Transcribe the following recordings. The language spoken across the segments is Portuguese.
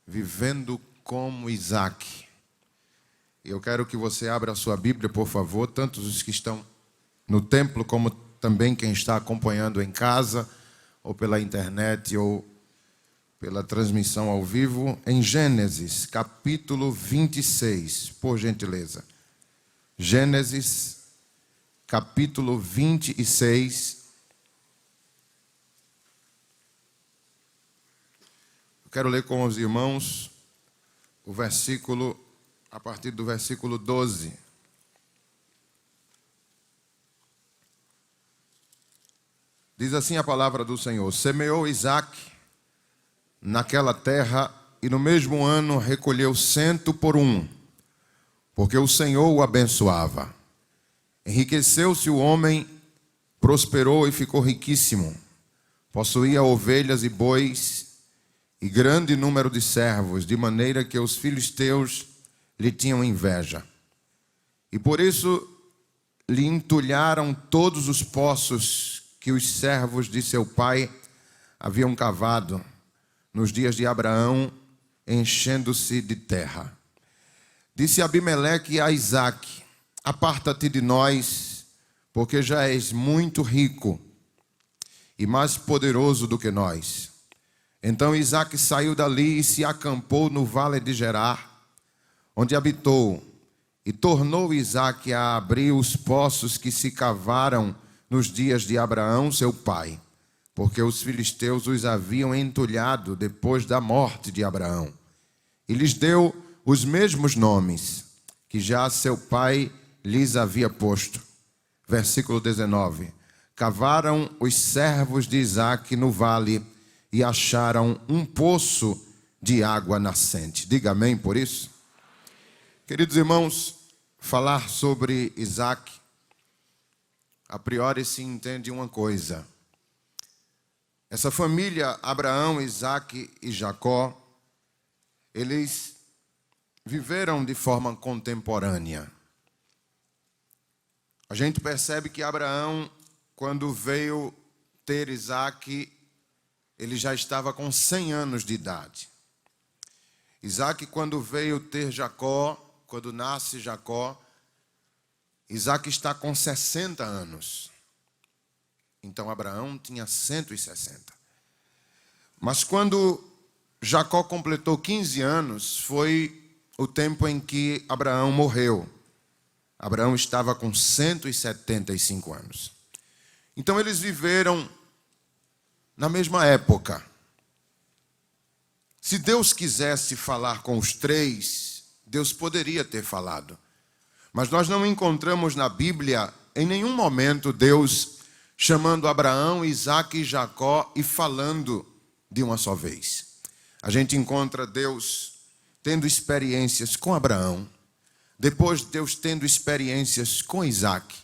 Vivendo como Isaac. Eu quero que você abra a sua Bíblia, por favor, tanto os que estão no templo, como também quem está acompanhando em casa, ou pela internet, ou pela transmissão ao vivo, em Gênesis, capítulo 26, por gentileza. Gênesis, capítulo 26. Eu quero ler com os irmãos o versículo, a partir do versículo 12. Diz assim a palavra do Senhor: semeou Isaac naquela terra, e no mesmo ano recolheu 100 por 1, porque o Senhor o abençoava. Enriqueceu-se o homem, prosperou e ficou riquíssimo. Possuía ovelhas e bois e grande número de servos, de maneira que os filisteus lhe tinham inveja. E por isso lhe entulharam todos os poços que os servos de seu pai haviam cavado nos dias de Abraão, enchendo-se de terra. Disse Abimeleque a Isaque: aparta-te de nós, porque já és muito rico e mais poderoso do que nós. Então Isaque saiu dali e se acampou no vale de Gerar, onde habitou, e tornou Isaque a abrir os poços que se cavaram nos dias de Abraão, seu pai, porque os filisteus os haviam entulhado depois da morte de Abraão. E lhes deu os mesmos nomes que já seu pai lhes havia posto. Versículo 19. Cavaram os servos de Isaque no vale e acharam um poço de água nascente. Diga amém por isso. Queridos irmãos, falar sobre Isaque, a priori se entende uma coisa. Essa família, Abraão, Isaque e Jacó, eles viveram de forma contemporânea. A gente percebe que Abraão, quando veio ter Isaque, ele já estava com 100 anos de idade. Isaque, quando veio ter Jacó, quando nasce Jacó, Isaque está com 60 anos. Então Abraão tinha 160. Mas quando Jacó completou 15 anos, foi o tempo em que Abraão morreu. Abraão estava com 175 anos. Então eles viveram na mesma época. Se Deus quisesse falar com os três, Deus poderia ter falado. Mas nós não encontramos na Bíblia, em nenhum momento, Deus chamando Abraão, Isaque e Jacó e falando de uma só vez. A gente encontra Deus tendo experiências com Abraão, depois Deus tendo experiências com Isaque,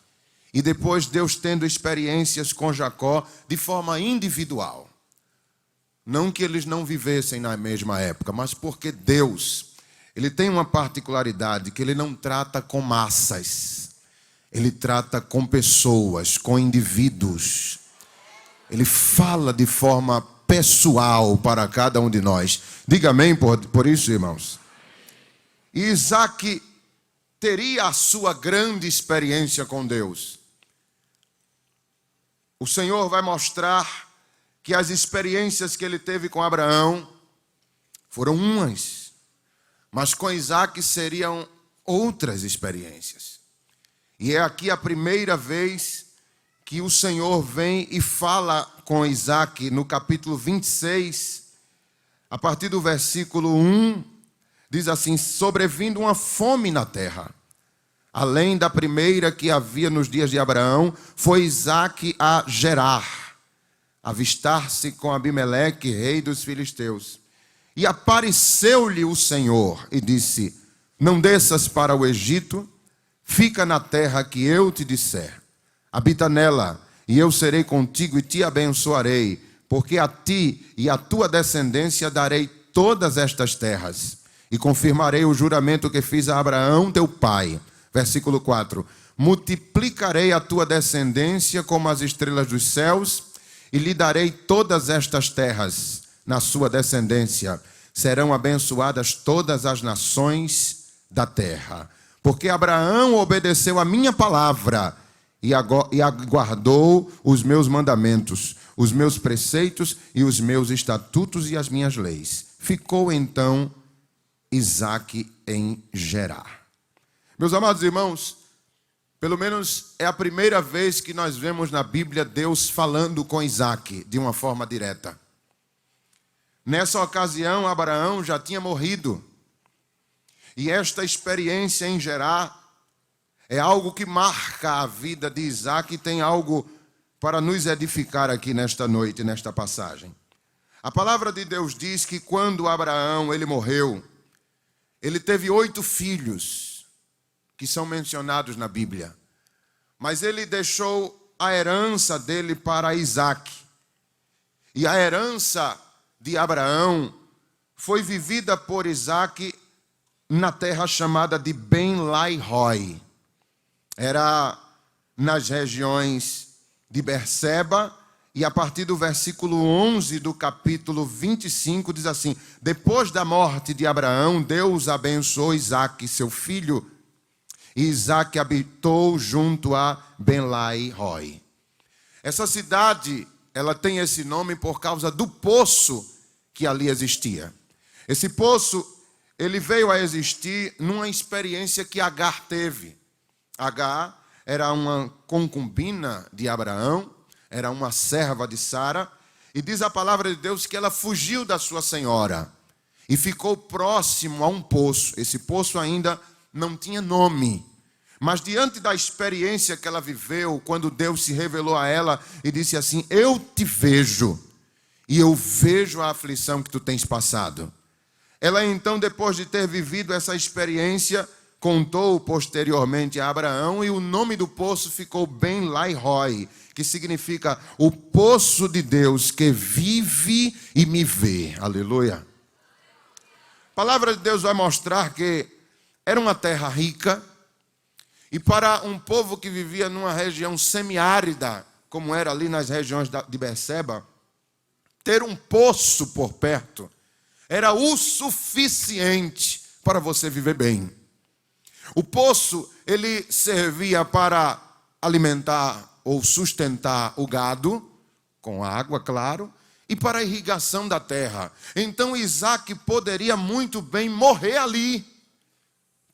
e depois Deus tendo experiências com Jacó de forma individual. Não que eles não vivessem na mesma época, mas porque Deus, ele tem uma particularidade, que ele não trata com massas. Ele trata com pessoas, com indivíduos. Ele fala de forma pessoal para cada um de nós. Diga amém por isso, irmãos. E Isaque teria a sua grande experiência com Deus. O Senhor vai mostrar que as experiências que ele teve com Abraão foram umas, mas com Isaque seriam outras experiências. E é aqui a primeira vez que o Senhor vem e fala com Isaque no capítulo 26, a partir do versículo 1, diz assim: sobrevindo uma fome na terra, além da primeira que havia nos dias de Abraão, foi Isaque a Gerar, avistar-se com Abimeleque, rei dos filisteus. E apareceu-lhe o Senhor e disse: não desças para o Egito, fica na terra que eu te disser. Habita nela, e eu serei contigo e te abençoarei, porque a ti e à tua descendência darei todas estas terras, e confirmarei o juramento que fiz a Abraão teu pai. Versículo 4. Multiplicarei a tua descendência como as estrelas dos céus, e lhe darei todas estas terras na sua descendência. serão abençoadas todas as nações da terra. Porque Abraão obedeceu a minha palavra e aguardou os meus mandamentos, os meus preceitos e os meus estatutos e as minhas leis. Ficou então Isaque em Gerar. Meus amados irmãos, pelo menos é a primeira vez que nós vemos na Bíblia Deus falando com Isaque de uma forma direta. Nessa ocasião, Abraão já tinha morrido. E esta experiência em Gerar é algo que marca a vida de Isaque e tem algo para nos edificar aqui nesta noite, nesta passagem. A palavra de Deus diz que quando Abraão ele morreu, ele teve 8 filhos que são mencionados na Bíblia. Mas ele deixou a herança dele para Isaque. E a herança de Abraão foi vivida por Isaque na terra chamada de Ben-Lai-Roi. Era nas regiões de Berseba, e a partir do versículo 11 do capítulo 25 diz assim: depois da morte de Abraão, Deus abençoou Isaque, seu filho, e Isaque habitou junto a Ben-Lai-Roi. Essa cidade, ela tem esse nome por causa do poço que ali existia. Esse poço, ele veio a existir numa experiência que Agar teve. Agar era uma concubina de Abraão, era uma serva de Sara, e diz a palavra de Deus que ela fugiu da sua senhora e ficou próximo a um poço. Esse poço ainda não tinha nome, mas diante da experiência que ela viveu, quando Deus se revelou a ela e disse assim: eu te vejo e eu vejo a aflição que tu tens passado. Ela então, depois de ter vivido essa experiência, contou posteriormente a Abraão, e o nome do poço ficou Ben-Lai-Roi, que significa o poço de Deus que vive e me vê. Aleluia. A palavra de Deus vai mostrar que era uma terra rica, e para um povo que vivia numa região semiárida, como era ali nas regiões de Berseba, ter um poço por perto era o suficiente para você viver bem. O poço, ele servia para alimentar ou sustentar o gado, com água, claro, e para a irrigação da terra. Então Isaque poderia muito bem morrer ali,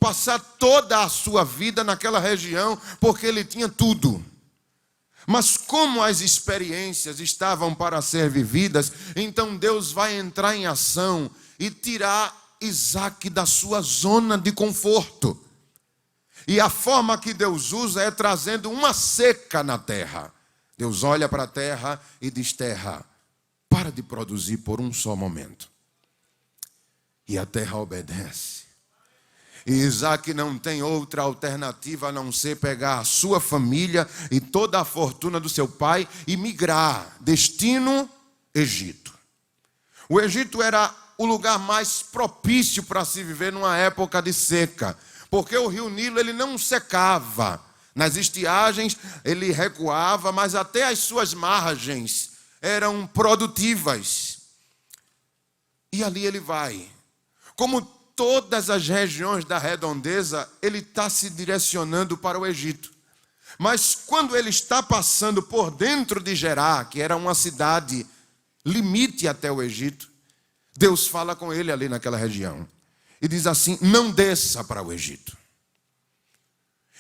passar toda a sua vida naquela região, porque ele tinha tudo. Mas como as experiências estavam para ser vividas, então Deus vai entrar em ação e tirar Isaque da sua zona de conforto. E a forma que Deus usa é trazendo uma seca na terra. Deus olha para a terra e diz: terra, para de produzir por um só momento. E a terra obedece. E Isaque não tem outra alternativa a não ser pegar a sua família e toda a fortuna do seu pai e migrar. Destino: Egito. O Egito era o lugar mais propício para se viver numa época de seca, porque o rio Nilo ele não secava. Nas estiagens ele recuava, mas até as suas margens eram produtivas. E ali ele vai. Como todas as regiões da redondeza, ele está se direcionando para o Egito. Mas quando ele está passando por dentro de Gerar, que era uma cidade limite até o Egito, Deus fala com ele ali naquela região. E diz assim: não desça para o Egito.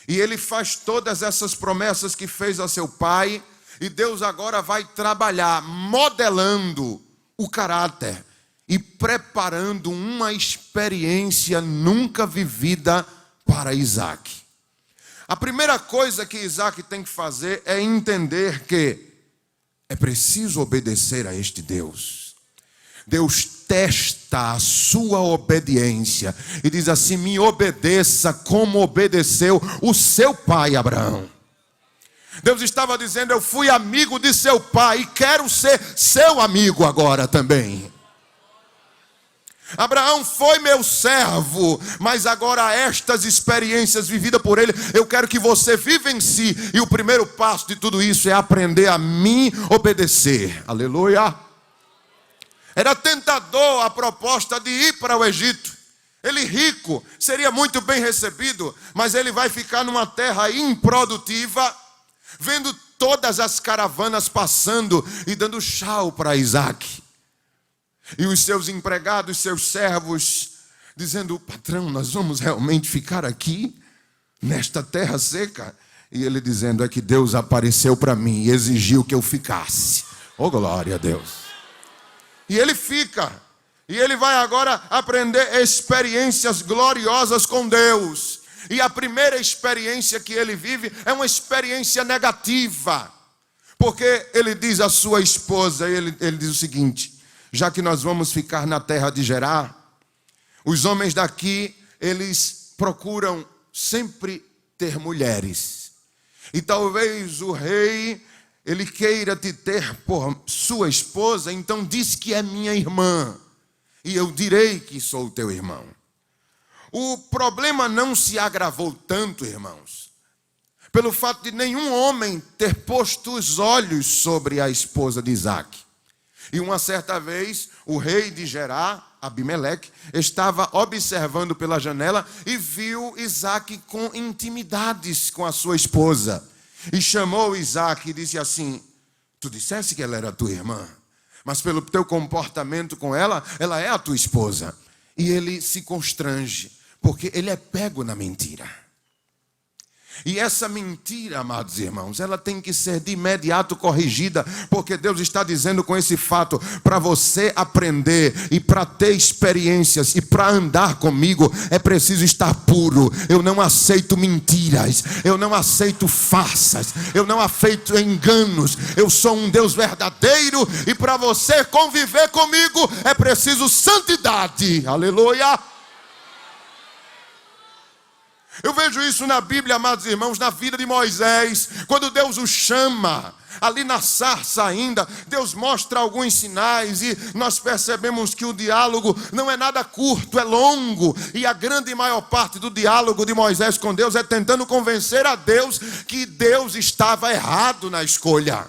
E ele faz todas essas promessas que fez a seu pai. E Deus agora vai trabalhar, modelando o caráter e preparando uma experiência nunca vivida para Isaque. A primeira coisa que Isaque tem que fazer é entender que é preciso obedecer a este Deus. Deus testa a sua obediência e diz assim: me obedeça como obedeceu o seu pai Abraão. Deus estava dizendo: eu fui amigo de seu pai e quero ser seu amigo agora também. Abraão foi meu servo, mas agora estas experiências vividas por ele, eu quero que você vivencie. E o primeiro passo de tudo isso é aprender a me obedecer. Aleluia. Era tentador a proposta de ir para o Egito. Ele rico, seria muito bem recebido, mas ele vai ficar numa terra improdutiva, vendo todas as caravanas passando e dando tchau para Isaac. E os seus empregados, seus servos, dizendo: patrão, nós vamos realmente ficar aqui, nesta terra seca? E ele dizendo: é que Deus apareceu para mim e exigiu que eu ficasse. Oh, glória a Deus. E ele fica. E ele vai agora aprender experiências gloriosas com Deus. E a primeira experiência que ele vive é uma experiência negativa. Porque ele diz à sua esposa, ele diz o seguinte: já que nós vamos ficar na terra de Gerar, os homens daqui, eles procuram sempre ter mulheres. E talvez o rei, ele queira te ter por sua esposa, então diz que é minha irmã. E eu direi que sou teu irmão. O problema não se agravou tanto, irmãos, pelo fato de nenhum homem ter posto os olhos sobre a esposa de Isaac. E uma certa vez, o rei de Gerar, Abimeleque, estava observando pela janela e viu Isaac com intimidades com a sua esposa. E chamou Isaac e disse assim: tu disseste que ela era tua irmã, mas pelo teu comportamento com ela, ela é a tua esposa. E ele se constrange, porque ele é pego na mentira. E essa mentira, amados irmãos, ela tem que ser de imediato corrigida, porque Deus está dizendo com esse fato: para você aprender e para ter experiências e para andar comigo, é preciso estar puro. Eu não aceito mentiras, eu não aceito farsas, eu não aceito enganos. Eu sou um Deus verdadeiro e para você conviver comigo é preciso santidade. Aleluia! Eu vejo isso na Bíblia, amados irmãos, na vida de Moisés. Quando Deus o chama, ali na sarça ainda, Deus mostra alguns sinais e nós percebemos que o diálogo não é nada curto, é longo. E a grande maior parte do diálogo de Moisés com Deus é tentando convencer a Deus que Deus estava errado na escolha.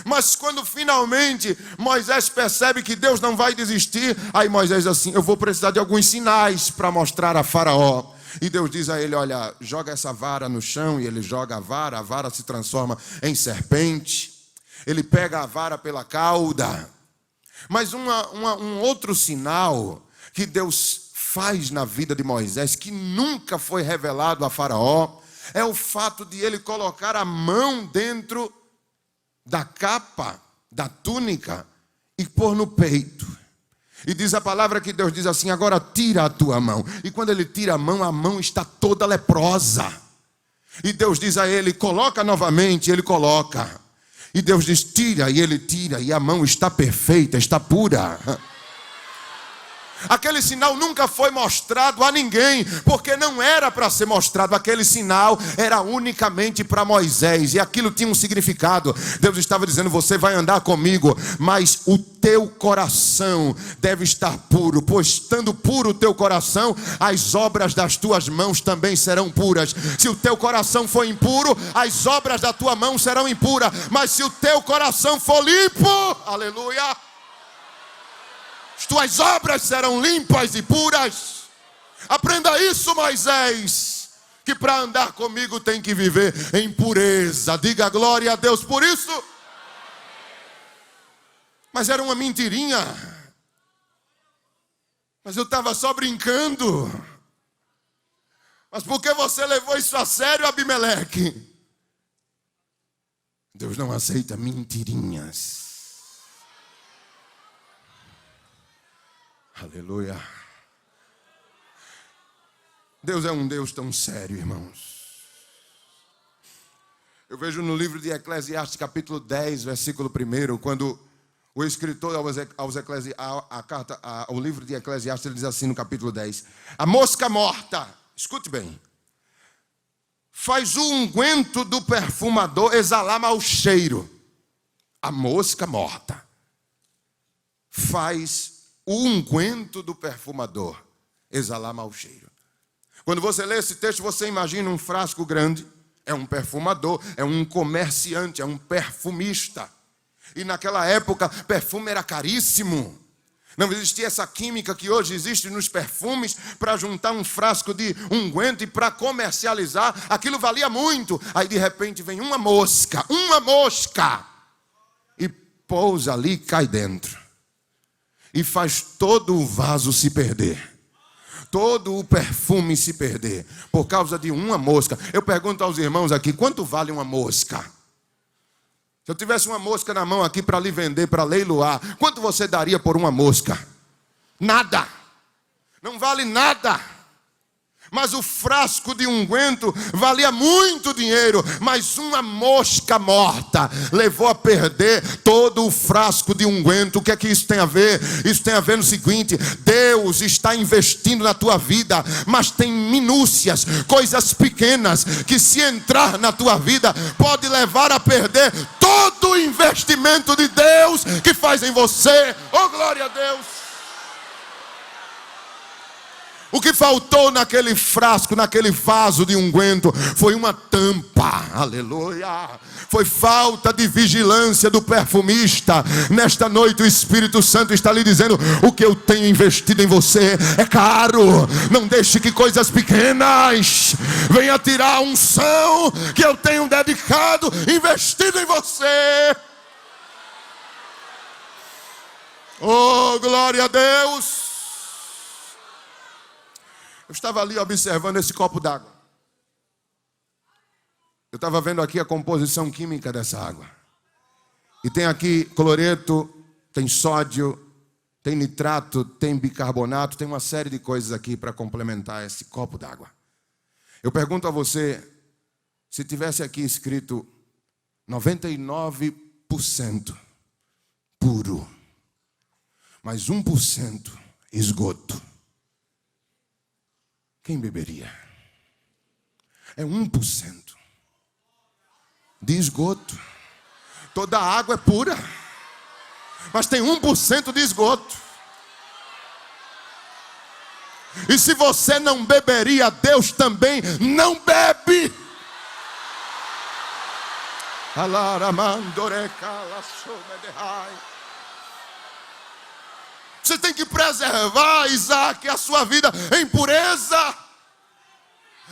Mas quando finalmente Moisés percebe que Deus não vai desistir, aí Moisés diz assim: eu vou precisar de alguns sinais para mostrar a Faraó. E Deus diz a ele: olha, joga essa vara no chão. E ele joga a vara se transforma em serpente. Ele pega a vara pela cauda. Mas um outro sinal que Deus faz na vida de Moisés, que nunca foi revelado a Faraó, é o fato de ele colocar a mão dentro da capa, da túnica, e pôr no peito. E diz a palavra que Deus diz assim: agora tira a tua mão. E quando ele tira a mão está toda leprosa. E Deus diz a ele: coloca novamente. Ele coloca. E Deus diz: tira. E ele tira. E a mão está perfeita, está pura. Aquele sinal nunca foi mostrado a ninguém, porque não era para ser mostrado. Aquele sinal era unicamente para Moisés, e aquilo tinha um significado. Deus estava dizendo: você vai andar comigo, mas o teu coração deve estar puro, pois estando puro o teu coração, as obras das tuas mãos também serão puras. Se o teu coração for impuro, as obras da tua mão serão impuras. Mas se o teu coração for limpo, aleluia, as tuas obras serão limpas e puras. Aprenda isso, Moisés, que para andar comigo tem que viver em pureza. Diga glória a Deus por isso. Mas era uma mentirinha. Mas eu estava só brincando. Mas por que você levou isso a sério, Abimeleque? Deus não aceita mentirinhas. Aleluia. Deus é um Deus tão sério, irmãos. Eu vejo no livro de Eclesiastes, capítulo 10, versículo 1, quando o escritor o livro de Eclesiastes, ele diz assim no capítulo 10: a mosca morta, escute bem, faz o unguento do perfumador exalar mau cheiro. A mosca morta faz o unguento do perfumador exalar mau cheiro. Quando você lê esse texto, você imagina um frasco grande. É um perfumador, é um comerciante, é um perfumista. E naquela época, perfume era caríssimo. Não existia essa química que hoje existe nos perfumes para juntar um frasco de unguento e para comercializar. Aquilo valia muito. Aí de repente vem uma mosca, e pousa ali e cai dentro. E faz todo o vaso se perder. Todo o perfume se perder. Por causa de uma mosca. Eu pergunto aos irmãos aqui, quanto vale uma mosca? Se eu tivesse uma mosca na mão aqui para lhe vender, para leiloar, quanto você daria por uma mosca? Nada. Não vale nada. Mas o frasco de unguento valia muito dinheiro. Mas uma mosca morta levou a perder todo o frasco de unguento. O que é que isso tem a ver? Isso tem a ver no seguinte: Deus está investindo na tua vida, mas tem minúcias, coisas pequenas, que se entrar na tua vida, pode levar a perder todo o investimento de Deus que faz em você. Oh, glória a Deus! O que faltou naquele frasco, naquele vaso de unguento, foi uma tampa. Aleluia! Foi falta de vigilância do perfumista. Nesta noite o Espírito Santo está lhe dizendo: o que eu tenho investido em você é caro. Não deixe que coisas pequenas venham tirar a unção que eu tenho dedicado, investido em você. Oh, glória a Deus! Eu estava ali observando esse copo d'água. Eu estava vendo aqui a composição química dessa água. E tem aqui cloreto, tem sódio, tem nitrato, tem bicarbonato, tem uma série de coisas aqui para complementar esse copo d'água. Eu pergunto a você, se tivesse aqui escrito 99% puro, mas 1% esgoto, quem beberia? É 1% de esgoto. Toda a água é pura, mas tem 1% de esgoto. E se você não beberia, Deus também não bebe. Você tem que preservar, Isaac, a sua vida em pureza.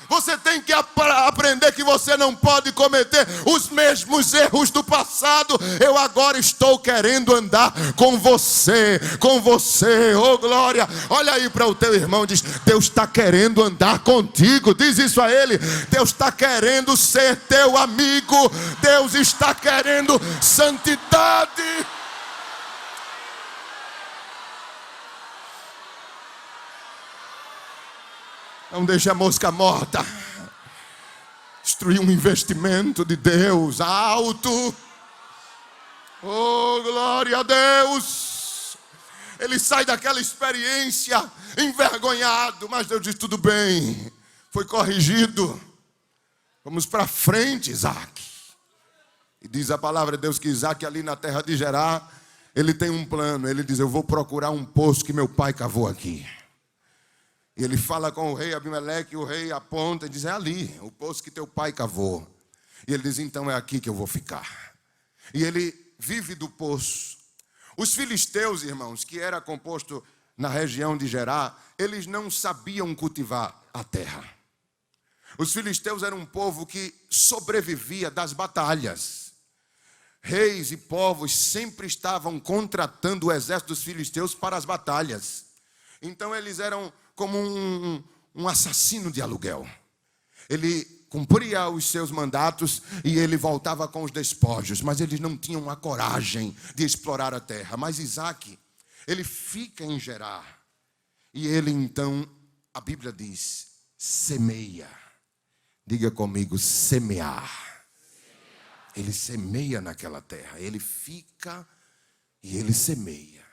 Você tem que aprender que você não pode cometer os mesmos erros do passado. Eu agora estou querendo andar com você, oh glória. Olha aí para o teu irmão, diz: Deus está querendo andar contigo. Diz isso a ele: Deus está querendo ser teu amigo. Deus está querendo santidade. Não deixe a mosca morta destruir um investimento de Deus alto. Oh, glória a Deus. Ele sai daquela experiência envergonhado, mas Deus diz: tudo bem, foi corrigido. Vamos para frente, Isaac. E diz a palavra de Deus que Isaac, ali na terra de Gerar, ele tem um plano. Ele diz: eu vou procurar um poço que meu pai cavou aqui. E ele fala com o rei Abimeleque, e o rei aponta e diz: é ali, o poço que teu pai cavou. E ele diz: então é aqui que eu vou ficar. E ele vive do poço. Os filisteus, irmãos, que era composto na região de Gerar, eles não sabiam cultivar a terra. Os filisteus eram um povo que sobrevivia das batalhas. Reis e povos sempre estavam contratando o exército dos filisteus para as batalhas. Então eles eram como um assassino de aluguel. Ele cumpria os seus mandatos e ele voltava com os despojos, mas eles não tinham a coragem de explorar a terra. Mas Isaac, ele fica em Gerar, e ele então, a Bíblia diz, semeia. Diga comigo: semear. Ele semeia naquela terra, ele fica e ele semeia.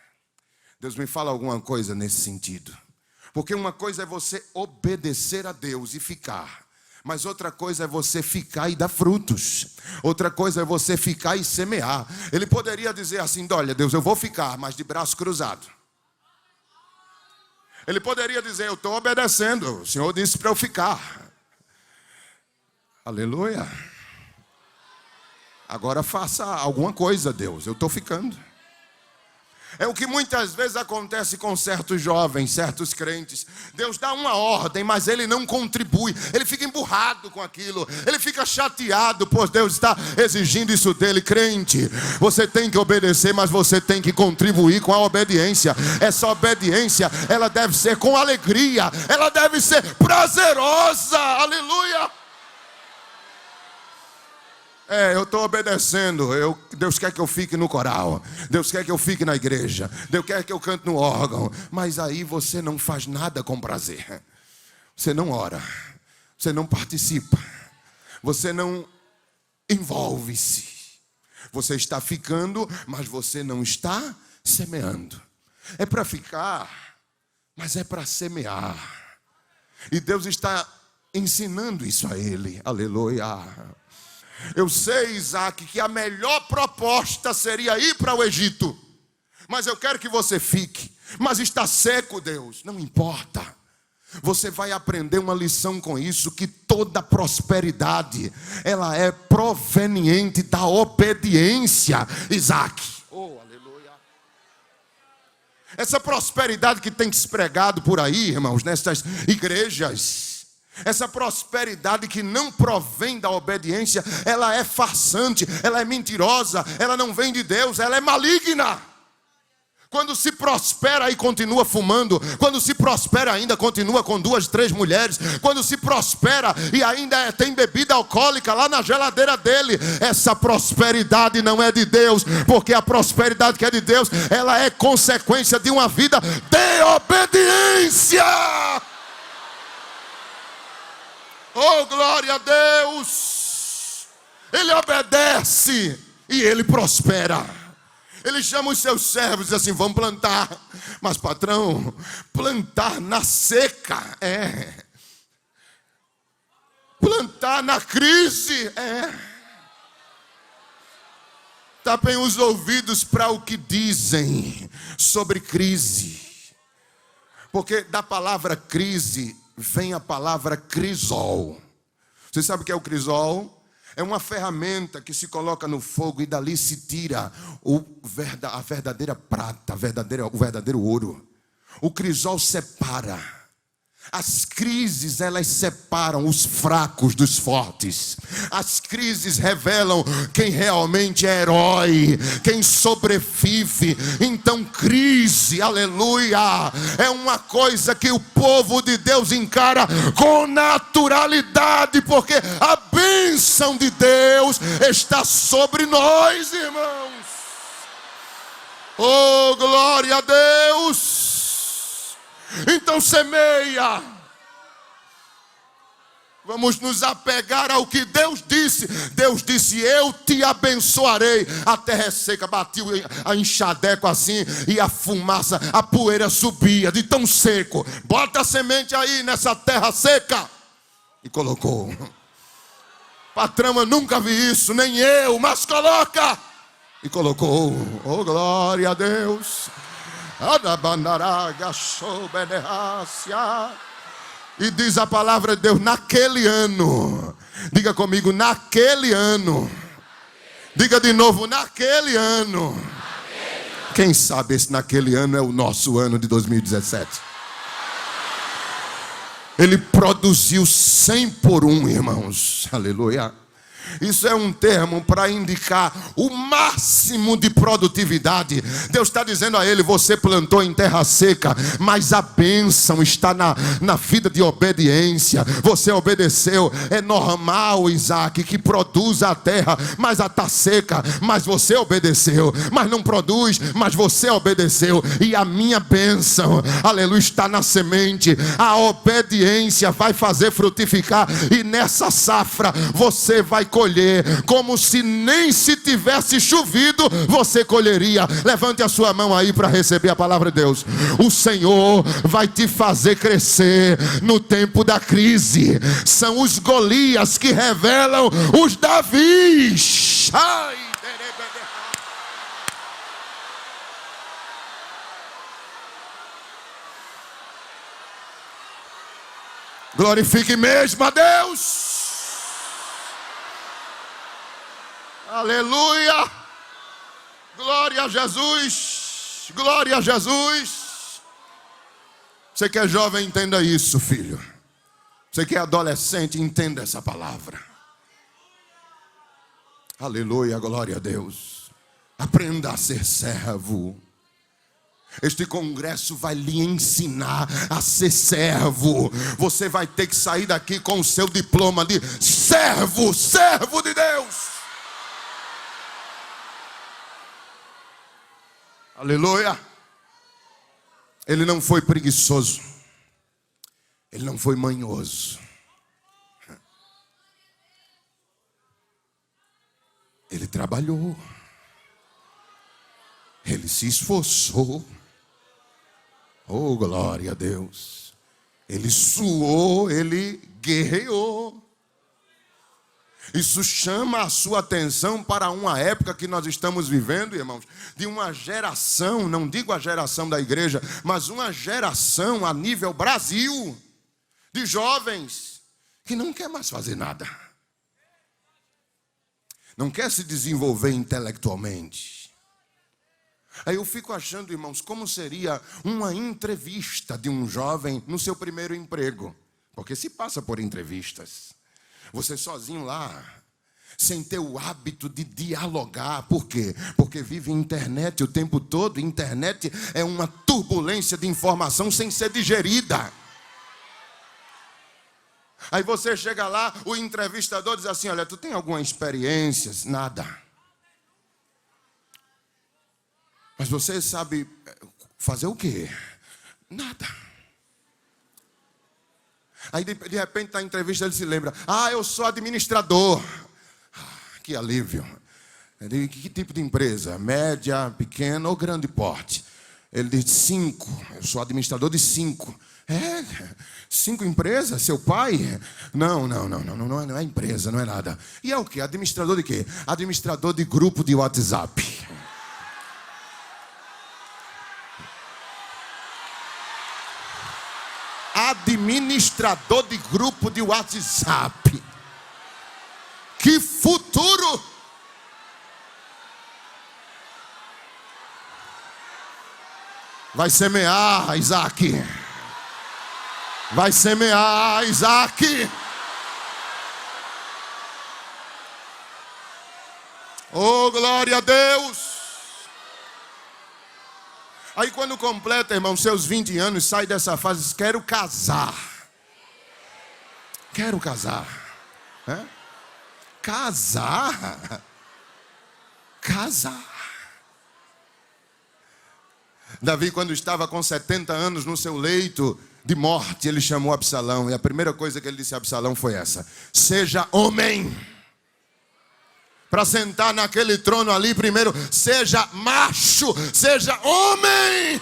Deus me fala alguma coisa nesse sentido. Porque uma coisa é você obedecer a Deus e ficar, mas outra coisa é você ficar e dar frutos. Outra coisa é você ficar e semear. Ele poderia dizer assim: olha, Deus, eu vou ficar, mas de braço cruzado. Ele poderia dizer: eu estou obedecendo, o Senhor disse para eu ficar. Aleluia. Agora faça alguma coisa, Deus, eu estou ficando. É o que muitas vezes acontece com certos jovens, certos crentes. Deus dá uma ordem, mas ele não contribui. Ele fica emburrado com aquilo. Ele fica chateado, pois Deus está exigindo isso dele. Crente, você tem que obedecer, mas você tem que contribuir com a obediência. Essa obediência, ela deve ser com alegria. Ela deve ser prazerosa. Aleluia! Eu estou obedecendo. Deus quer que eu fique no coral. Deus quer que eu fique na igreja. Deus quer que eu cante no órgão. Mas aí você não faz nada com prazer. Você não ora. Você não participa. Você não envolve-se. Você está ficando, mas você não está semeando. É para ficar, mas é para semear. E Deus está ensinando isso a ele. Aleluia. Eu sei, Isaac, que a melhor proposta seria ir para o Egito. Mas eu quero que você fique. Mas está seco, Deus. Não importa. Você vai aprender uma lição com isso, que toda prosperidade, ela é proveniente da obediência, Isaac. Oh, aleluia. Essa prosperidade que tem se pregado por aí, irmãos, nessas igrejas, essa prosperidade que não provém da obediência, ela é farsante, ela é mentirosa, ela não vem de Deus, ela é maligna. Quando se prospera e continua fumando, quando se prospera ainda continua com 2, 3 mulheres, quando se prospera e ainda tem bebida alcoólica lá na geladeira dele, essa prosperidade não é de Deus, porque a prosperidade que é de Deus, ela é consequência de uma vida de obediência. Oh, glória a Deus! Ele obedece e ele prospera. Ele chama os seus servos e diz assim: vamos plantar. Mas patrão, plantar na seca, plantar na crise, Tapem os ouvidos para o que dizem sobre crise. Porque da palavra crise vem a palavra crisol. Você sabe o que é o crisol? É uma ferramenta que se coloca no fogo e dali se tira a verdadeira prata, o verdadeiro ouro. O crisol separa. As crises, elas separam os fracos dos fortes. As crises revelam quem realmente é herói, quem sobrevive. Então crise, aleluia, é uma coisa que o povo de Deus encara com naturalidade, porque a bênção de Deus está sobre nós, irmãos. Oh, glória a Deus! Então semeia. Vamos nos apegar ao que Deus disse. Deus disse: eu te abençoarei. A terra é seca, bateu a enxadeco assim, e a fumaça, a poeira subia de tão seco. Bota a semente aí nessa terra seca. E colocou. Patrão, eu nunca vi isso, nem eu, mas coloca. E colocou. Oh, glória a Deus. E diz a palavra de Deus: naquele ano. Diga comigo: naquele ano. Diga de novo: naquele ano. Quem sabe esse naquele ano é o nosso ano de 2017. Ele produziu 100 por 1, irmãos. Aleluia. Isso é um termo para indicar o máximo de produtividade. Deus está dizendo a ele: você plantou em terra seca, mas a bênção está na vida de obediência. Você obedeceu. É normal, Isaac, que produza a terra, mas está seca. Mas você obedeceu. Mas não produz, mas você obedeceu. E a minha bênção, aleluia, está na semente. A obediência vai fazer frutificar. E nessa safra você vai colher como se nem se tivesse chovido, você colheria. Levante a sua mão aí para receber a palavra de Deus. O Senhor vai te fazer crescer no tempo da crise. São os Golias que revelam os Davis. Ai, glorifique mesmo a Deus. Aleluia! Glória a Jesus! Glória a Jesus. Você que é jovem, entenda isso, filho. Você que é adolescente, entenda essa palavra. Aleluia, glória a Deus. Aprenda a ser servo. Este congresso vai lhe ensinar a ser servo. Você vai ter que sair daqui com o seu diploma de servo, servo de Deus. Aleluia. Ele não foi preguiçoso. Ele não foi manhoso. Ele trabalhou. Ele se esforçou. Oh, glória a Deus. Ele suou, ele guerreou. Isso chama a sua atenção para uma época que nós estamos vivendo, irmãos, de uma geração, não digo a geração da igreja, mas uma geração a nível Brasil, de jovens que não quer mais fazer nada. Não quer se desenvolver intelectualmente. Aí eu fico achando, irmãos, como seria uma entrevista de um jovem no seu primeiro emprego. Porque se passa por entrevistas. Você sozinho lá, sem ter o hábito de dialogar. Por quê? Porque vive internet o tempo todo. Internet é uma turbulência de informação sem ser digerida. Aí você chega lá, o entrevistador diz assim: olha, tu tem alguma experiência? Nada. Mas você sabe fazer o quê? Nada. Aí de repente na entrevista ele se lembra: ah, eu sou administrador. Que alívio. Ele, que tipo de empresa? Média, pequena ou grande porte? Ele diz 5. Eu sou administrador de 5. 5 empresas? Seu pai? Não é empresa, não é nada. E é o quê? Administrador de quê? Administrador de grupo de WhatsApp. Administrador de grupo de WhatsApp. Que futuro! Vai semear, Isaac. Vai semear, Isaac. Oh, glória a Deus. Aí quando completa, irmão, seus 20 anos, sai dessa fase e diz: quero casar. Quero casar. Casar. Casar. Davi, quando estava com 70 anos no seu leito de morte, ele chamou Absalão. E a primeira coisa que ele disse a Absalão foi essa: seja homem. Para sentar naquele trono ali, primeiro, seja macho, seja homem.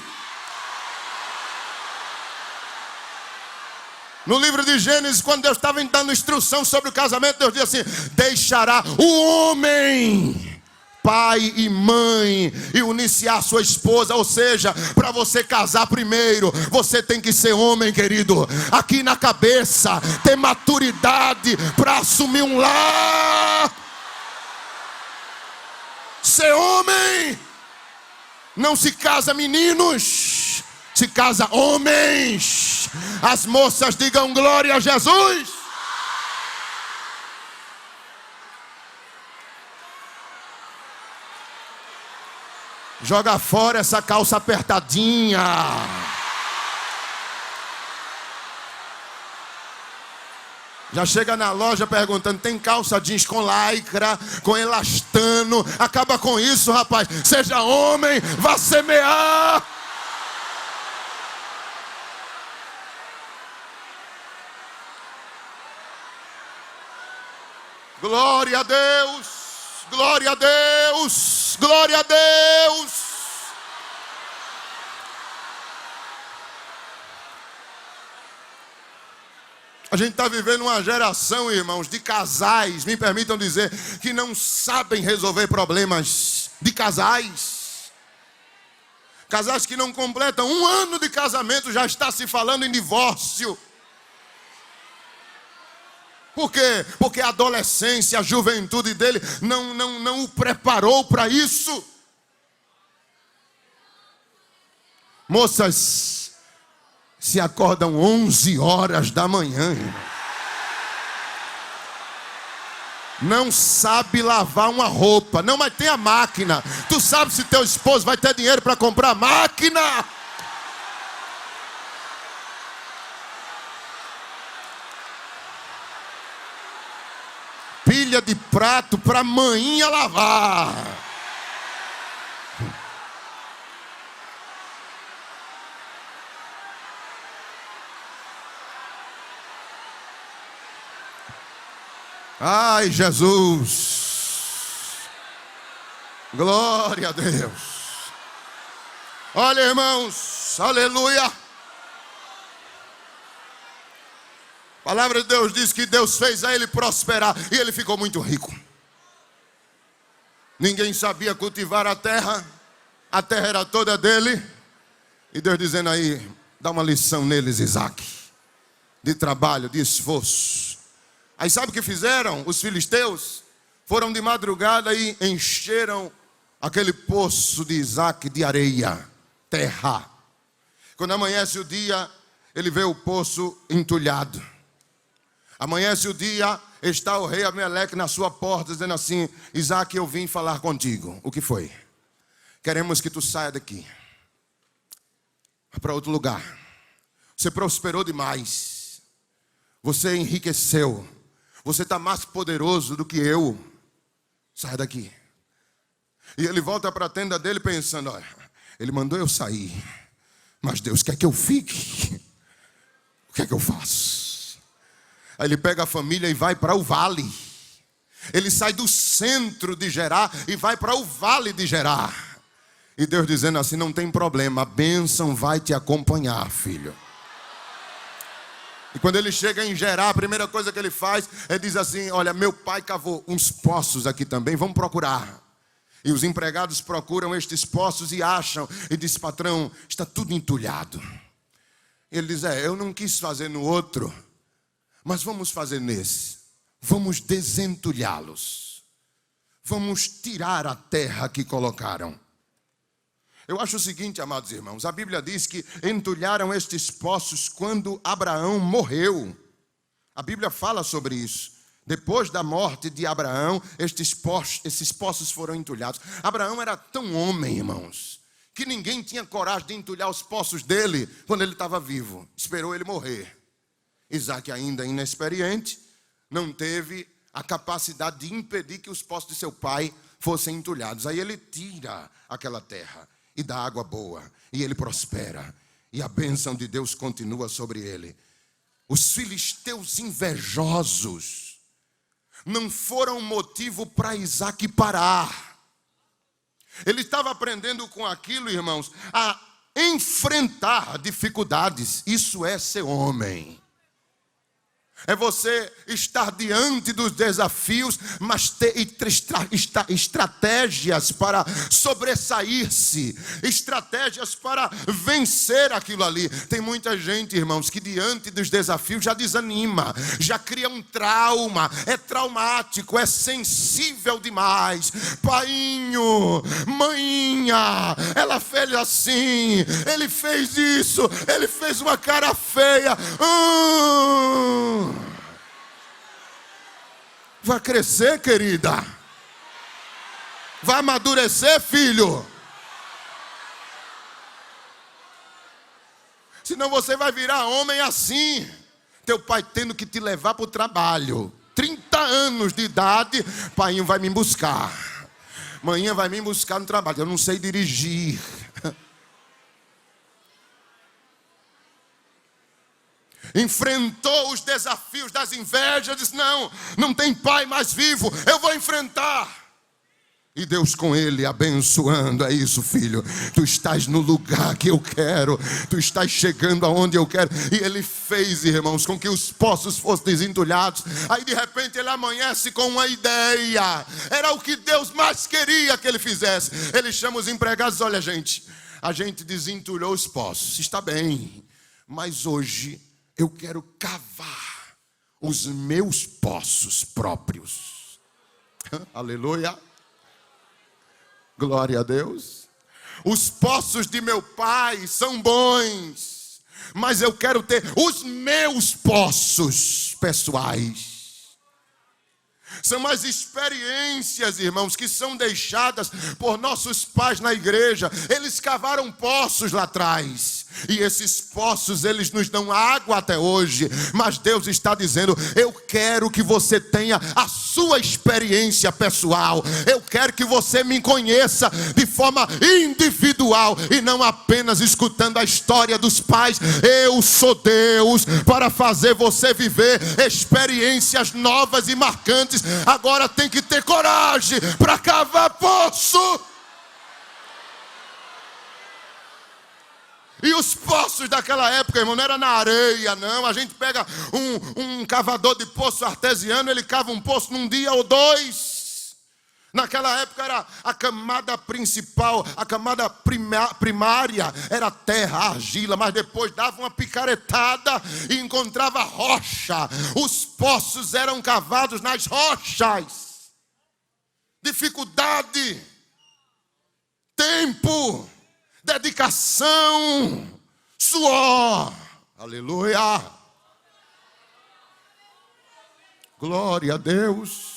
No livro de Gênesis, quando Deus estava dando instrução sobre o casamento, Deus disse assim: deixará o homem pai e mãe e unir-se à sua esposa. Ou seja, para você casar primeiro, você tem que ser homem, querido. Aqui na cabeça, ter maturidade para assumir um lar. Ser homem. Não se casa meninos, se casa homens. As moças digam glória a Jesus. Joga fora essa calça apertadinha. Já chega na loja perguntando: tem calça jeans com lycra, com elastano? Acaba com isso, rapaz. Seja homem, vá semear. Glória a Deus, glória a Deus, glória a Deus. A gente está vivendo uma geração, irmãos, de casais, me permitam dizer, que não sabem resolver problemas de casais. Casais que não completam 1 ano de casamento, já está se falando em divórcio. Por quê? Porque a adolescência, a juventude dele não o preparou para isso. Moças, se acordam 11 horas da manhã, não sabe lavar uma roupa. Não, mas tem a máquina. Tu sabe se teu esposo vai ter dinheiro para comprar máquina? Pilha de prato para manhinha lavar. Ai, Jesus. Glória a Deus. Olha, irmãos, aleluia. A palavra de Deus diz que Deus fez a ele prosperar e ele ficou muito rico. Ninguém sabia cultivar a terra era toda dele. E Deus dizendo aí, dá uma lição neles, Isaac, de trabalho, de esforço. Aí sabe o que fizeram? Os filisteus foram de madrugada e encheram aquele poço de Isaac de areia, terra. Quando amanhece o dia, ele vê o poço entulhado. Amanhece o dia, está o rei Abimeleque na sua porta, dizendo assim: Isaac, eu vim falar contigo. O que foi? Queremos que tu saia daqui, vá para outro lugar. Você prosperou demais. Você enriqueceu. Você está mais poderoso do que eu. Sai daqui. E ele volta para a tenda dele pensando: olha, ele mandou eu sair, mas Deus quer que eu fique. O que é que eu faço? Aí ele pega a família e vai para o vale. Ele sai do centro de Gerar e vai para o vale de Gerar. E Deus dizendo assim: não tem problema, a bênção vai te acompanhar, filho. E quando ele chega em Gerar, a primeira coisa que ele faz é diz assim: olha, meu pai cavou uns poços aqui também, vamos procurar. E os empregados procuram estes poços e acham. E diz: patrão, está tudo entulhado. Ele diz: eu não quis fazer no outro, mas vamos fazer nesse. Vamos desentulhá-los. Vamos tirar a terra que colocaram. Eu acho o seguinte, amados irmãos, a Bíblia diz que entulharam estes poços quando Abraão morreu. A Bíblia fala sobre isso. Depois da morte de Abraão, esses poços foram entulhados. Abraão era tão homem, irmãos, que ninguém tinha coragem de entulhar os poços dele quando ele estava vivo. Esperou ele morrer. Isaac, ainda inexperiente, não teve a capacidade de impedir que os poços de seu pai fossem entulhados. Aí ele tira aquela terra e dá água boa, e ele prospera, e a bênção de Deus continua sobre ele. Os filisteus invejosos não foram motivo para Isaac parar. Ele estava aprendendo com aquilo, irmãos, a enfrentar dificuldades. Isso é ser homem. É você estar diante dos desafios, mas ter estratégias para sobressair-se, estratégias para vencer aquilo ali. Tem muita gente, irmãos, que diante dos desafios já desanima, já cria um trauma, é traumático, é sensível demais. Painho, maninha, ela fez assim, ele fez isso, ele fez uma cara feia. Vai crescer, querida. Vai amadurecer, filho. Senão você vai virar homem assim. Teu pai tendo que te levar para o trabalho. 30 anos de idade, pai vai me buscar. Manhã vai me buscar no trabalho. Eu não sei dirigir. Enfrentou os desafios das invejas, disse: não tem pai mais vivo, eu vou enfrentar. E Deus com ele abençoando. É isso, filho, tu estás no lugar que eu quero, tu estás chegando aonde eu quero. E ele fez, irmãos, com que os poços fossem desentulhados. Aí de repente ele amanhece com uma ideia. Era o que Deus mais queria que ele fizesse. Ele chama os empregados: olha, gente, a gente desentulhou os poços, está bem, mas hoje eu quero cavar os meus poços próprios. Aleluia. Glória a Deus. Os poços de meu pai são bons, mas eu quero ter os meus poços pessoais. São as experiências, irmãos, que são deixadas por nossos pais na igreja. Eles cavaram poços lá atrás, e esses poços, eles nos dão água até hoje. Mas Deus está dizendo: eu quero que você tenha a sua experiência pessoal. Eu quero que você me conheça de forma individual, e não apenas escutando a história dos pais. Eu sou Deus para fazer você viver experiências novas e marcantes. Agora tem que ter coragem para cavar poço. E os poços daquela época, irmão, não era na areia, não. A gente pega um cavador de poço artesiano, ele cava um poço num dia ou dois. Naquela época era a camada principal, a camada primária era terra, argila, mas depois dava uma picaretada e encontrava rocha. Os poços eram cavados nas rochas. Dificuldade, tempo, dedicação, suor. Aleluia. Glória a Deus.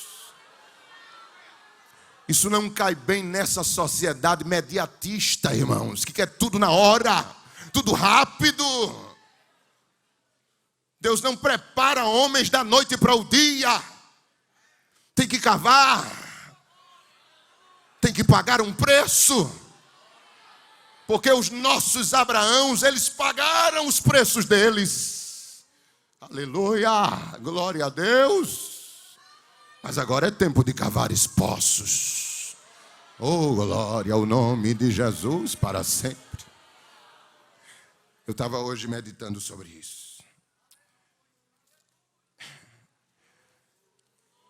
Isso não cai bem nessa sociedade mediatista, irmãos, que quer tudo na hora, tudo rápido. Deus não prepara homens da noite para o dia. Tem que cavar, tem que pagar um preço. Porque os nossos Abraãos, eles pagaram os preços deles. Aleluia, glória a Deus. Mas agora é tempo de cavar poços. Oh, glória ao nome de Jesus para sempre. Eu estava hoje meditando sobre isso.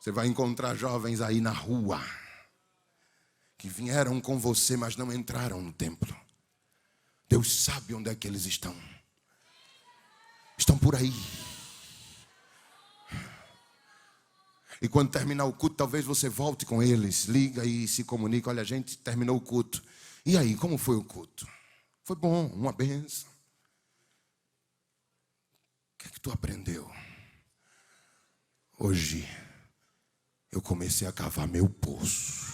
Você vai encontrar jovens aí na rua que vieram com você, mas não entraram no templo. Deus sabe onde é que eles estão. Estão por aí. E quando terminar o culto, talvez você volte com eles. Liga e se comunica. Olha, a gente terminou o culto. E aí, como foi o culto? Foi bom, uma bênção. O que é que tu aprendeu? Hoje, eu comecei a cavar meu poço.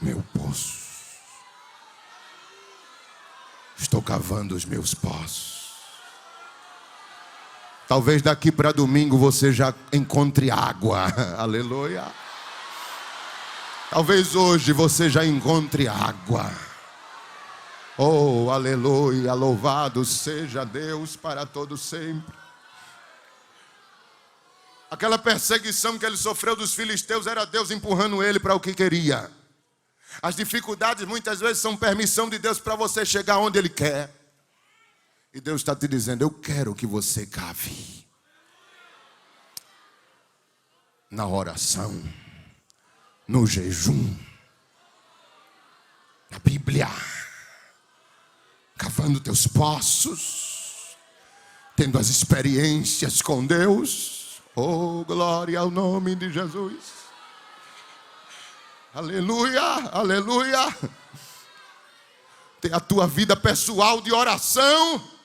Meu poço. Estou cavando os meus poços. Talvez daqui para domingo você já encontre água. Aleluia. Talvez hoje você já encontre água. Oh, aleluia. Louvado seja Deus para todo sempre. Aquela perseguição que ele sofreu dos filisteus era Deus empurrando ele para o que queria. As dificuldades muitas vezes são permissão de Deus para você chegar onde Ele quer. E Deus está te dizendo: eu quero que você cave. Na oração, no jejum, na Bíblia, cavando teus poços, tendo as experiências com Deus. Oh, glória ao nome de Jesus. Aleluia, aleluia. Ter a tua vida pessoal de oração.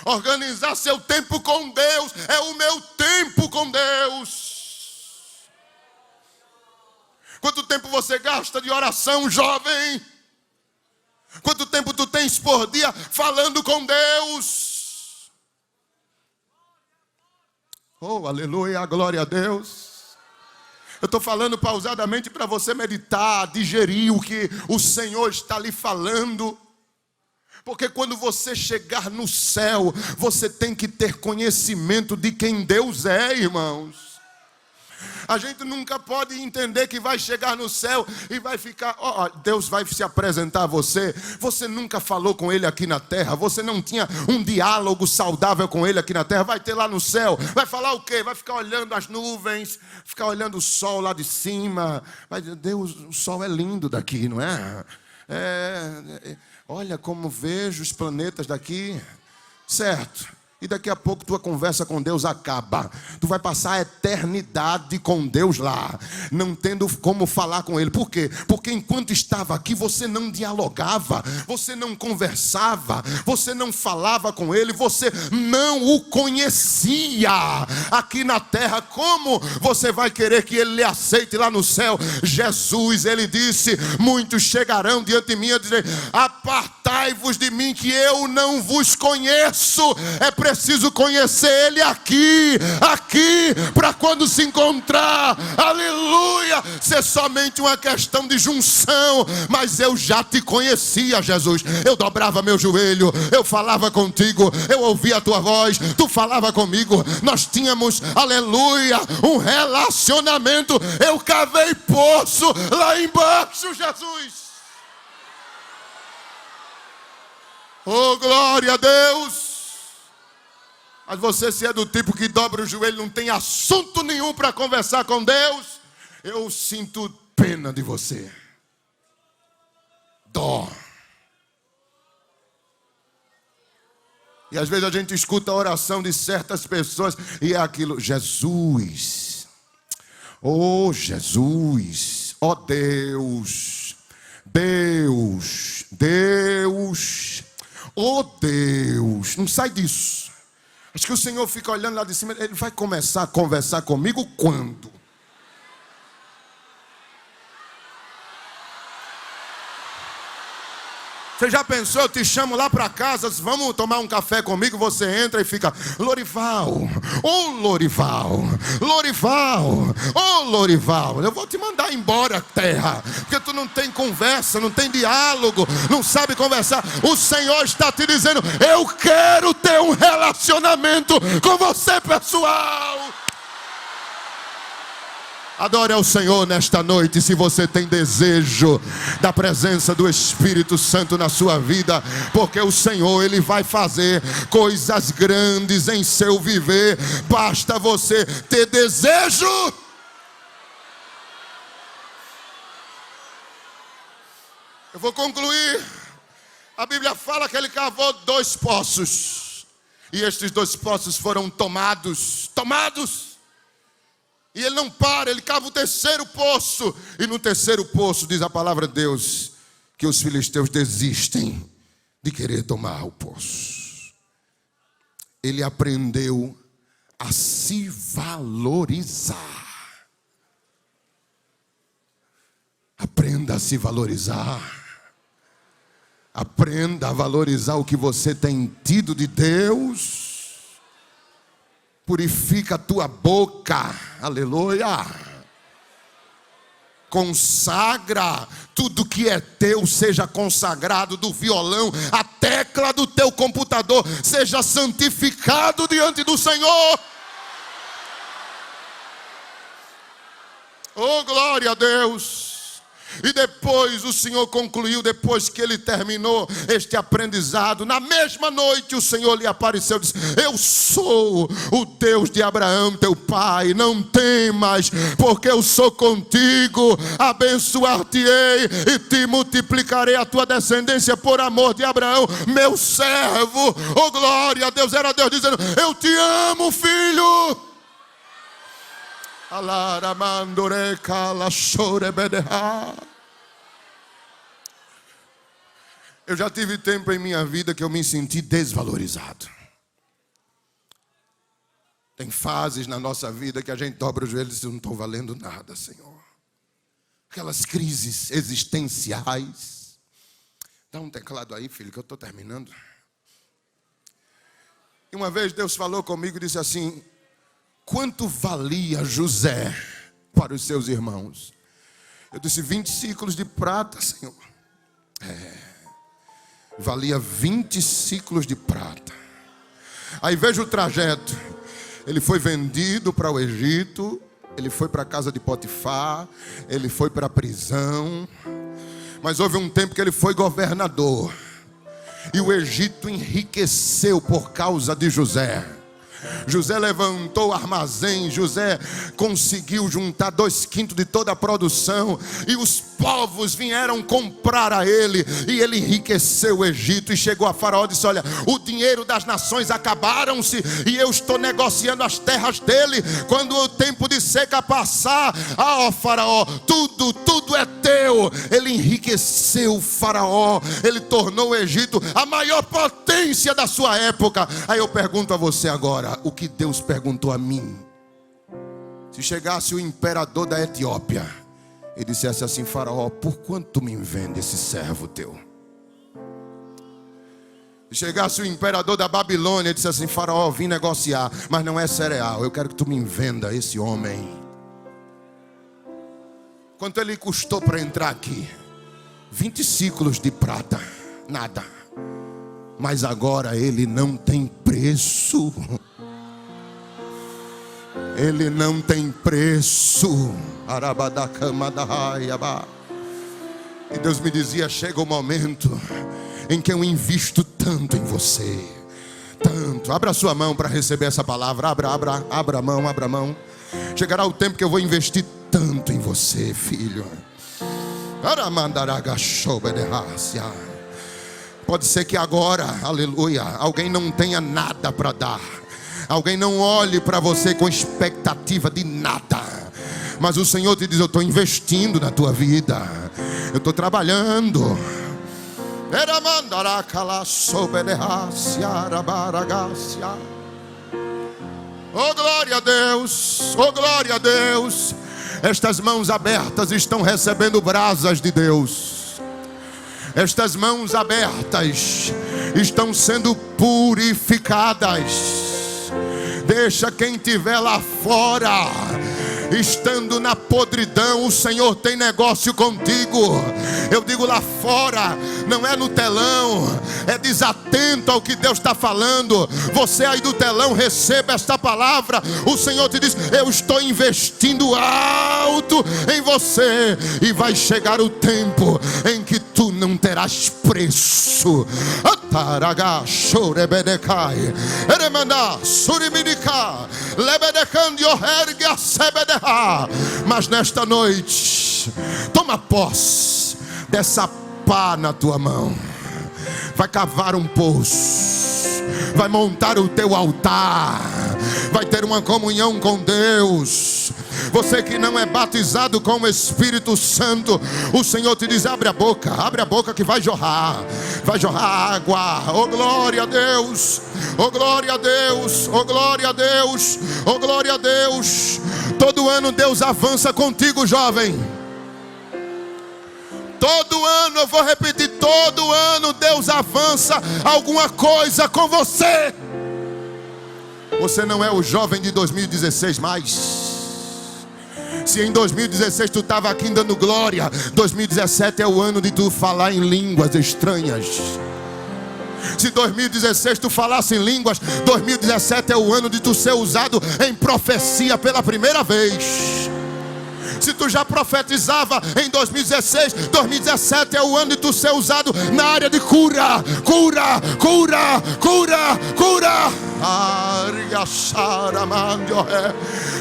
Organizar seu tempo com Deus. É o meu tempo com Deus. Quanto tempo você gasta de oração, jovem? Quanto tempo tu tens por dia falando com Deus? Oh, aleluia, glória a Deus. Eu estou falando pausadamente para você meditar, digerir o que o Senhor está lhe falando. Porque quando você chegar no céu, você tem que ter conhecimento de quem Deus é, irmãos. A gente nunca pode entender que vai chegar no céu e vai ficar... Deus vai se apresentar a você. Você nunca falou com Ele aqui na terra. Você não tinha um diálogo saudável com Ele aqui na terra. Vai ter lá no céu. Vai falar o quê? Vai ficar olhando as nuvens, ficar olhando o sol lá de cima. Vai dizer: Deus, o sol é lindo daqui, não é? Olha como vejo os planetas daqui. Certo. E daqui a pouco tua conversa com Deus acaba. Tu vai passar a eternidade com Deus lá, não tendo como falar com Ele. Por quê? Porque enquanto estava aqui, você não dialogava, você não conversava, você não falava com Ele, você não o conhecia. Aqui na terra, como você vai querer que Ele lhe aceite lá no céu? Jesus, Ele disse: muitos chegarão diante de mim a dizer: apartai-vos de mim, que eu não vos conheço. É preciso conhecer Ele aqui, para quando se encontrar, aleluia, ser somente uma questão de junção. Mas eu já te conhecia, Jesus. Eu dobrava meu joelho, eu falava contigo, eu ouvia a tua voz, tu falava comigo. Nós tínhamos, aleluia, um relacionamento. Eu cavei poço lá embaixo, Jesus. Oh, glória a Deus. Mas você, se é do tipo que dobra o joelho, não tem assunto nenhum para conversar com Deus, eu sinto pena de você. Dó. E às vezes a gente escuta a oração de certas pessoas e é aquilo: Jesus, oh Jesus, oh Deus, Deus, Deus, oh Deus. Não sai disso. Acho que o Senhor fica olhando lá de cima. Ele vai começar a conversar comigo quando? Você já pensou? Eu te chamo lá para casa, vamos tomar um café comigo. Você entra e fica: Lorival, ô Lorival, Lorival, ô Lorival. Eu vou te mandar embora, terra, porque tu não tem conversa, não tem diálogo, não sabe conversar. O Senhor está te dizendo: eu quero ter um relacionamento com você, pessoal. Adore ao Senhor nesta noite. Se você tem desejo da presença do Espírito Santo na sua vida, porque o Senhor, Ele vai fazer coisas grandes em seu viver. Basta você ter desejo. Eu vou concluir. A Bíblia fala que ele cavou 2 poços, e estes 2 poços foram tomados. E ele não para, ele cava o 3º poço. E no 3º poço, diz a palavra de Deus, que os filisteus desistem de querer tomar o poço. Ele aprendeu a se valorizar. Aprenda a se valorizar. Aprenda a valorizar o que você tem tido de Deus. Purifica a tua boca, aleluia. Consagra tudo que é teu, seja consagrado, do violão, a tecla do teu computador, seja santificado diante do Senhor. Oh, glória a Deus. E depois o Senhor concluiu, depois que ele terminou este aprendizado, na mesma noite o Senhor lhe apareceu e disse: eu sou o Deus de Abraão, teu pai, não temas, porque eu sou contigo, abençoar-te-ei e te multiplicarei a tua descendência por amor de Abraão, meu servo. Oh, glória a Deus. Era Deus dizendo: eu te amo, filho. Eu já tive tempo em minha vida que eu me senti desvalorizado. Tem fases na nossa vida que a gente dobra os joelhos e diz: eu não estou valendo nada, Senhor. Aquelas crises existenciais. Dá um teclado aí, filho, que eu estou terminando. E uma vez Deus falou comigo e disse assim: quanto valia José para os seus irmãos? Eu disse: 20 ciclos de prata, Senhor. Valia 20 ciclos de prata. Aí veja o trajeto. Ele foi vendido para o Egito, ele foi para a casa de Potifar, ele foi para a prisão. Mas houve um tempo que ele foi governador. E o Egito enriqueceu por causa de José. José levantou o armazém, José conseguiu juntar 2/5 de toda a produção, e os povos vieram comprar a ele, e ele enriqueceu o Egito, e chegou a Faraó e disse: olha, o dinheiro das nações acabaram-se, e eu estou negociando as terras dele. Quando o tempo de seca passar, ó Faraó, tudo é teu. Ele enriqueceu o Faraó, ele tornou o Egito a maior potência da sua época. Aí eu pergunto a você agora, o que Deus perguntou a mim: se chegasse o imperador da Etiópia e dissesse assim: Faraó, por quanto tu me vende esse servo teu? Se chegasse o imperador da Babilônia e dissesse assim: Faraó, vim negociar, mas não é cereal, eu quero que tu me venda esse homem. Quanto ele custou para entrar aqui? 20 ciclos de prata, nada. Mas agora ele não tem preço. Ele não tem preço. E Deus me dizia: chega o momento em que eu invisto tanto em você. Tanto. Abra sua mão para receber essa palavra. Abra a mão. Chegará o tempo que eu vou investir tanto em você, filho. Pode ser que agora, aleluia, alguém não tenha nada para dar. Alguém não olhe para você com expectativa de nada. Mas o Senhor te diz: eu estou investindo na tua vida. Eu estou trabalhando. Oh glória a Deus, oh glória a Deus. Estas mãos abertas estão recebendo brasas de Deus. Estas mãos abertas estão sendo purificadas. Deixa quem estiver lá fora, estando na podridão, o Senhor tem negócio contigo. Eu digo lá fora, não é no telão, é desatento ao que Deus está falando. Você aí do telão, receba esta palavra. O Senhor te diz: eu estou investindo alto em você, e vai chegar o tempo em que tu não terás preço. Mas nesta noite, toma posse dessa pá na tua mão. Vai cavar um poço, vai montar o teu altar, vai ter uma comunhão com Deus. Você que não é batizado com o Espírito Santo, o Senhor te diz: abre a boca que vai jorrar água. Oh glória a Deus, oh glória a Deus, oh glória a Deus, oh glória a Deus. Todo ano Deus avança contigo, jovem. Todo ano, eu vou repetir, todo ano Deus avança alguma coisa com você. Você não é o jovem de 2016 mais. Se em 2016 tu estava aqui dando glória, 2017 é o ano de tu falar em línguas estranhas. Se 2016 tu falasse em línguas, 2017 é o ano de tu ser usado em profecia pela primeira vez. Se tu já profetizava em 2016, 2017 é o ano de tu ser usado na área de cura.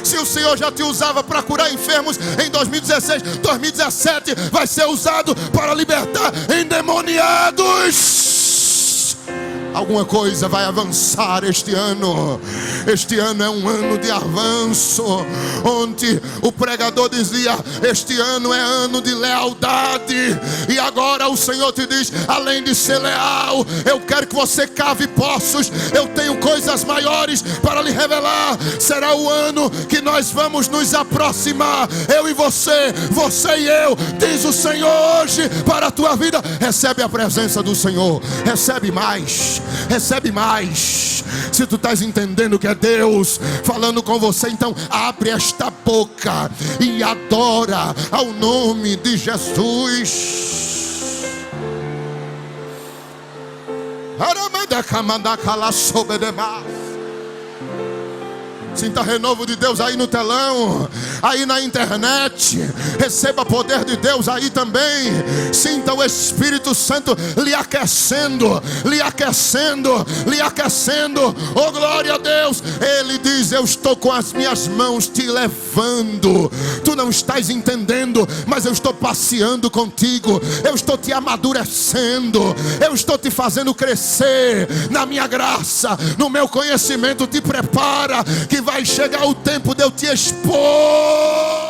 Se o Senhor já te usava para curar enfermos em 2016, 2017 vai ser usado para libertar endemoniados. Alguma coisa vai avançar este ano. Este ano é um ano de avanço. Onde o pregador dizia: este ano é ano de lealdade. E agora o Senhor te diz: além de ser leal, eu quero que você cave poços. Eu tenho coisas maiores para lhe revelar. Será o ano que nós vamos nos aproximar, eu e você, você e eu, diz o Senhor hoje para a tua vida. Recebe a presença do Senhor. Recebe mais. Recebe mais. Se tu estás entendendo que é Deus falando com você, então abre esta boca e adora ao nome de Jesus. Sinta renovo de Deus aí no telão, aí na internet. Receba poder de Deus aí também. Sinta o Espírito Santo lhe aquecendo, lhe aquecendo, lhe aquecendo. Oh, glória a Deus. Ele diz: eu estou com as minhas mãos te levando. Tu não estás entendendo, mas eu estou passeando contigo. Eu estou te amadurecendo. Eu estou te fazendo crescer na minha graça, no meu conhecimento. Te prepara, que vai chegar o tempo de eu te expor.